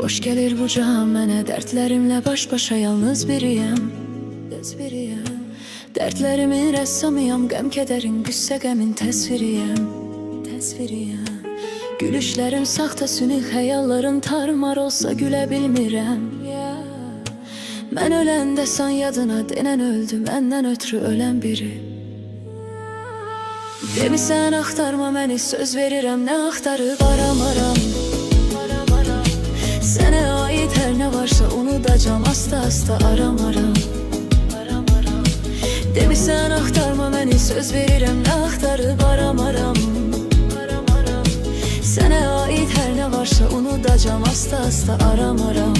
Xoş gəlir bu can mənə, dərdlərimlə baş-başa yalnız biriyəm. Dərdlərimin rəssamıyam, qəm-kədərin, qüssə-qəmin təsviriyəm. Gülüşlərim saxta, süni xəyallarım tarmar olsa gülə bilmirəm. Mən öləndə san yadına denən öldü, məndən ötürü ölən biri. Demisən axtarma məni, söz verirəm, nə axtarıb aramaram. Sənə ait hər nə varsa unudacam, asta-asta aramaram. Demisən axtarma məni, söz verirəm, nə axtarıb aramaram. Sənə ait hər nə varsa unudacam, asta-asta aramaram.